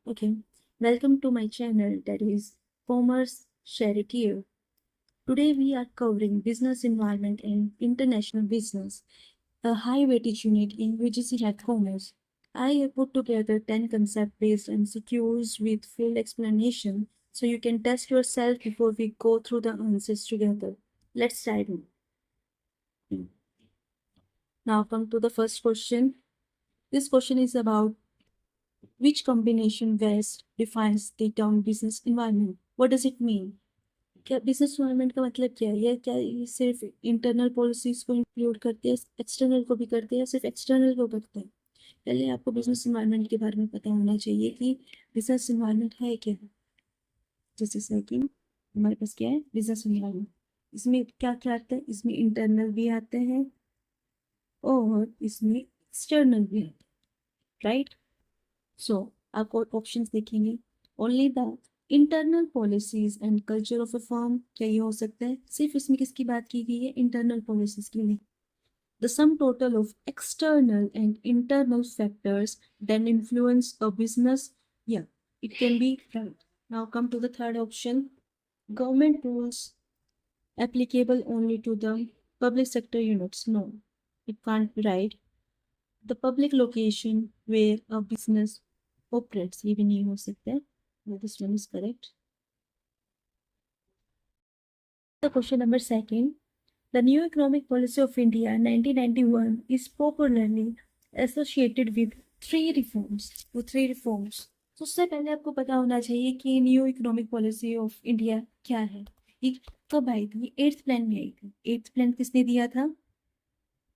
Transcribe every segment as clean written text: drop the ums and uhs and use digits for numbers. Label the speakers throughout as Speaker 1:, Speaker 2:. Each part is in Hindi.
Speaker 1: Okay, welcome to my channel that is Commerce Share It Here. Today we are covering business environment and international business, a high weightage unit in VGC Health Commerce. I have put together 10 concept based MCQs with full explanation so you can test yourself before we go through the answers together. Let's dive in. Now come to the first question. This question is about which combination best defines the term business environment? What does it mean? क्या बिजनेस एनवायरनमेंट का मतलब क्या है? ये क्या ये सिर्फ इंटरनल पॉलिसीज को इंक्लूड करते हैं, एक्सटर्नल को भी करते हैं, सिर्फ एक्सटर्नल को करते हैं? पहले आपको बिजनेस एनवायरनमेंट के बारे में पता होना चाहिए कि बिजनेस एनवायरनमेंट है क्या। जैसे सेकंड हमारे पास क्या है बिजनेस एनवायरनमेंट, इसमें क्या क्या आता है? इसमें इंटरनल भी आते हैं और इसमें एक्सटर्नल भी आते हैं, राइट? सो आपको ऑप्शंस देखेंगे, only the internal policies and culture of a firm, क्या ये हो सकता है? सिर्फ इसमें किसकी बात की गई है? इंटरनल पॉलिसीज की नहीं। The sum total of external and internal factors then influence a business, या it can be right. Now come to the third option, government rules applicable only to the public sector units. No, it can't be right. The public location where a business operates, ये भी नहीं हो सकता है. This one is correct. The question number second, the new economic policy of India 1991 is popularly associated with three reforms. वो three reforms. तो उससे पहले आपको पता होना चाहिए कि new economic policy of India क्या है, ये कब आई थी? एट्थ प्लान में आई थी। एट्थ प्लान किसने दिया था?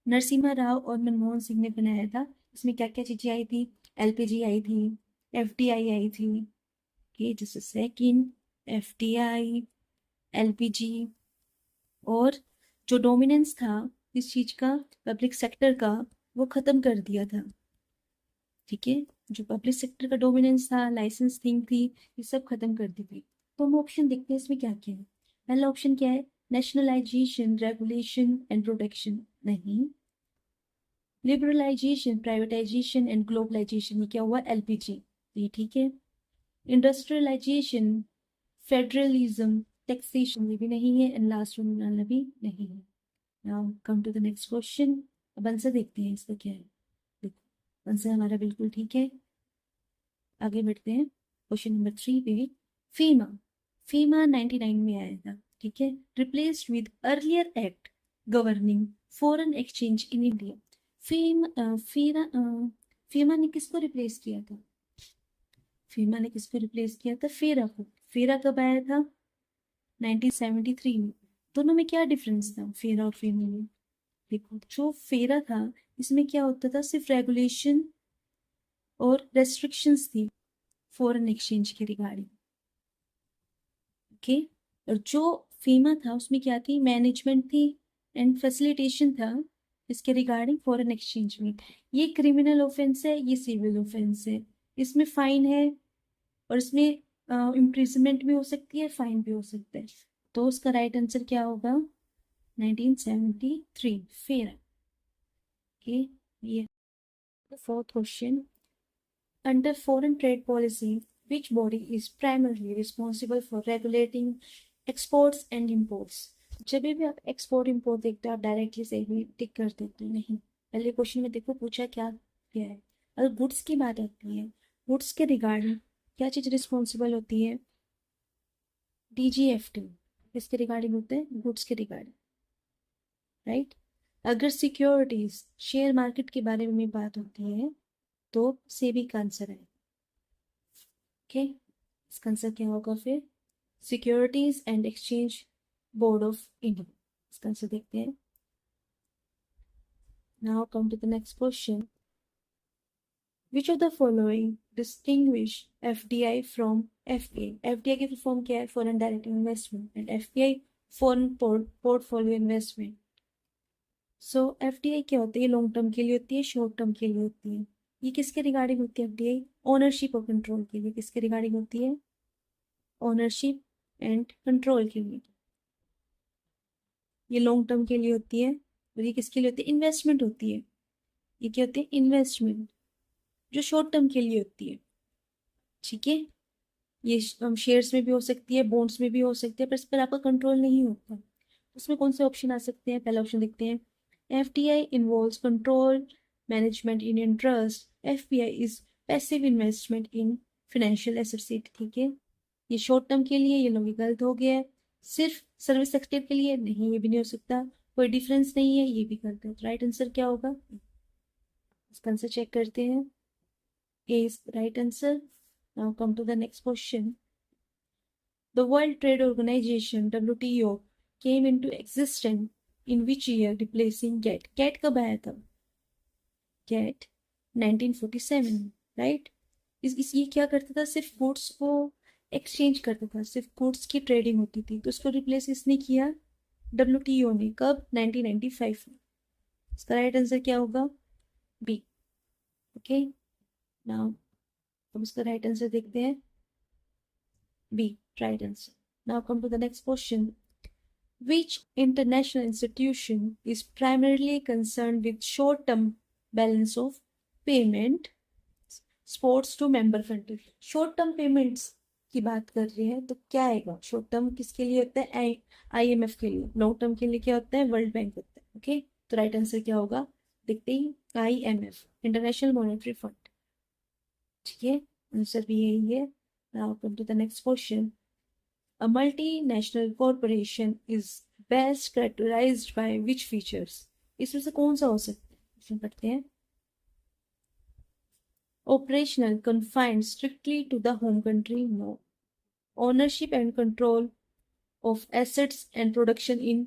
Speaker 1: नरसिम्हा राव और मनमोहन सिंह ने बनाया था। इसमें क्या क्या चीजें आई थी? एलपीजी आई थी, एफडीआई आई थी, ओके जैसे सेकंड एफडीआई, एलपीजी, और जो डोमिनेंस था इस चीज का पब्लिक सेक्टर का वो खत्म कर दिया था। ठीक है, जो पब्लिक सेक्टर का डोमिनेंस था, लाइसेंस थिंग थी, ये सब खत्म कर दी थी। तो हम ऑप्शन देखते हैं इसमें क्या क्या है। पहला ऑप्शन क्या है? नेशनलाइजेशन, रेगुलेशन एंड प्रोटेक्शन, नहीं। लिबरलाइजेशन, प्राइवेटाइजेशन एंड ग्लोबलाइजेशन, ये क्या हुआ? एलपीजी, ये ठीक है। इंडस्ट्रियलाइजेशन, फेडरलिज्म, टैक्सेशन, ये भी नहीं है। एंड लास्ट वन वाला भी नहीं है। Now come to the next question. अब आंसर देखते हैं इसका क्या है। देखो आंसर हमारा बिल्कुल ठीक है। आगे बढ़ते हैं क्वेश्चन नंबर 3 पे। फीमा, फीमा 99 में आया था, ठीक है। Replaced with earlier act governing foreign exchange in India. FEMA ने किसको रिप्लेस किया था? फीमा ने किसको रिप्लेस किया था? फेरा को। फेरा कब आया था? 1973 में। दोनों में क्या डिफरेंस था फेरा और फीमा में? देखो जो फेरा था इसमें क्या होता था? सिर्फ रेगुलेशन और रेस्ट्रिक्शंस थी फॉरेन एक्सचेंज के रिगार्डिंग, ओके। और जो फीमा था उसमें क्या थी? मैनेजमेंट थी एंड फैसिलिटेशन था इसके रिगार्डिंग फॉरेन एक्सचेंज में। ये क्रिमिनल ऑफेंस है, ये सिविल ऑफेंस है। इसमें फाइन है और इसमें इम्प्रिजनमेंट भी हो सकती है, फाइन भी हो सकता है। तो उसका राइट आंसर क्या होगा? 1973 फेरा, ओके। ये fourth question, under foreign trade policy, which body is primarily responsible for regulating exports and imports? जब भी आप एक्सपोर्ट इंपोर्ट देखते हो आप डायरेक्टली से भी टिक कर देते हो, नहीं। पहले क्वेश्चन में देखो पूछा क्या क्या है। अगर गुड्स की बात आती है, गुड्स के रिगार्डिंग क्या चीज रिस्पॉन्सिबल होती है? डीजीएफटी। इसके रिगार्डिंग होते हैं गुड्स के रिगार्डिंग, राइट। अगर सिक्योरिटीज शेयर मार्केट के बारे में बात होती है तो सेबी का आंसर है, ओके। इसका आंसर क्या होगा फिर? Securities and exchange board of India. इसका आंसर देखते हैं। Now come to the next question, which of the following distinguish FDI from FPI? FDI की फॉर्म क्या है? Foreign direct investment, and FPI foreign portfolio investment. So FDI क्या होती है? लॉन्ग टर्म के लिए होती है, शॉर्ट टर्म के लिए होती है। ये किसके रिगार्डिंग होती है? एफडीआई ओनरशिप और कंट्रोल के लिए। किसके रिगार्डिंग होती है? ओनरशिप एंड कंट्रोल के लिए। ये लॉन्ग टर्म के लिए होती है और ये किसके लिए होती है? इन्वेस्टमेंट होती है। ये क्या होती है? इन्वेस्टमेंट, जो शॉर्ट टर्म के लिए होती है। ठीक है। ये शेयर्स में भी हो सकती है, बॉन्ड्स में भी हो सकती है, पर इस पर आपका कंट्रोल नहीं होता। उसमें कौन से ऑप्शन आ सकते हैं? पहला ऑप्शन देखते हैं, FDI involves control management in interest, FPI is passive investment in financial asset. ठीक है, ये शॉर्ट टर्म के लिए, ये लोग गलत हो गया है। सिर्फ सर्विस सेक्टर के लिए नहीं, ये भी नहीं हो सकता, कोई डिफरेंस नहीं है, ये भी गलत है। राइट आंसर क्या होगा? इसका आंसर चेक करते हैं। A is right answer. Now come to the next question. The World Trade Organization (WTO) came into existence in which year, replacing GATT? GATT कब आया था? GATT 1947, right. इस ये क्या करता था? सिर्फ गुड्स को एक्सचेंज करता था, सिर्फ गुड्स की ट्रेडिंग होती थी। तो उसको रिप्लेस इसने किया WTO ने, कब? 1995 में। इसका राइट आंसर क्या होगा? बी। ओके, नाउ अब इसका राइट आंसर देखते हैं। B right answer. Now come to the next question. Which international institution is primarily concerned with short-term balance of payment sports to member country? Short term payments की बात कर रही है, तो क्या आएगा? शॉर्ट टर्म किसके लिए होता है? आईएमएफ के लिए। लॉन्ग टर्म के लिए क्या होता है? वर्ल्ड बैंक होता है। ओके, तो राइट आंसर क्या होगा? देखते ही, आईएमएफ, इंटरनेशनल मॉनेटरी फंड। ठीक है, आंसर भी यही है। Now come to the next question. A multinational corporation is best characterized by which features? इसमें से कौन सा हो सकता है? इसमें पढ़ते हैं। Operational confined strictly to the home country? No. Ownership and control of assets and production in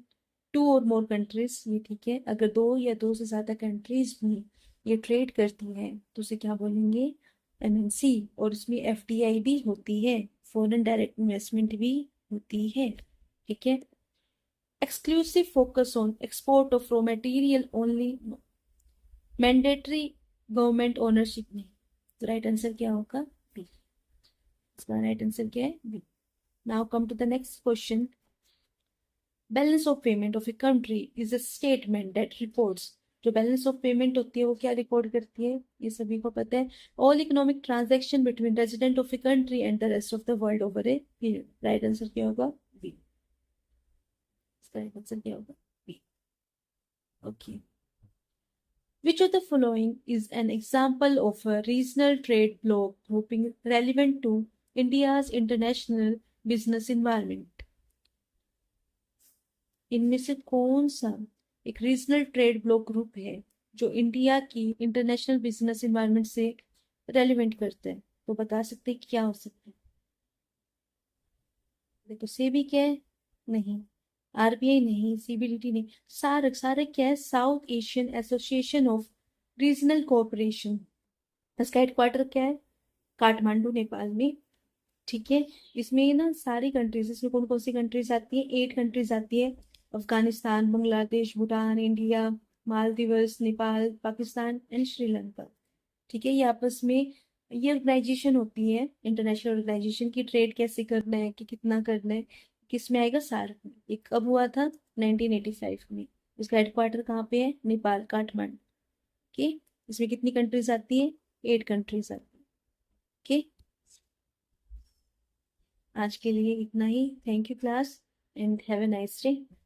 Speaker 1: two or more countries? ये ठीक है। अगर दो या दो से ज्यादा कंट्रीज में ये ट्रेड करती हैं तो उसे क्या बोलेंगे? एमएनसी। और उसमें एफडीआई भी होती है, फॉरेन डायरेक्ट इन्वेस्टमेंट भी होती है। ठीक है। Exclusive focus on export of raw material only? No. Mandatory government ownership? नहीं। तो राइट आंसर क्या होगा? बी। इसका राइट आंसर क्या है? B. Now come to the next question. Balance of payment of a country is a statement that reports. जो बैलेंस ऑफ पेमेंट होती है वो क्या रिकॉर्ड करती है? ये सभी को पता है। All economic transaction between resident of a country and the rest of the world over a period. Right answer क्या होगा? बी। इसका राइट आंसर क्या होगा? B. Okay. Which of the following is an example of a regional trade bloc grouping relevant to India's international business environment? इनमें से कौन सा एक रीजनल ट्रेड ब्लॉक ग्रुप है जो इंडिया की इंटरनेशनल बिजनेस इन्वायरमेंट से रेलिवेंट करता है? तो बता सकते हैं क्या हो सकता है? देखो, सेबी क्या है? नहीं। आरबीआई नहीं, सीबीडीटी नहीं। सार्क, सार्क क्या है? South Asian association of regional cooperation. इसका हेडक्वार्टर क्या है? काठमांडू, नेपाल में। ठीक है। इसमें ना सारी कंट्रीज, इसमें कौन कौन सी कंट्रीज आती है? 8 कंट्रीज आती है। Afghanistan, Bangladesh, Bhutan, India, Maldives, Nepal, Pakistan and Sri Lanka. ठीक है, ये आपस में ये ऑर्गेनाइजेशन होती है, इंटरनेशनल ऑर्गेनाइजेशन की ट्रेड कैसे करना है, कि कितना करना है। किस में आएगा? सार्क में। ये कब हुआ था? 1985 में। इसका हेडक्वार्टर कहाँ पे है? नेपाल, काठमांडू। ओके, इसमें कितनी कंट्रीज आती है? 8 कंट्रीज आती है। ओके, आज के लिए इतना ही। Thank you class and have a nice day.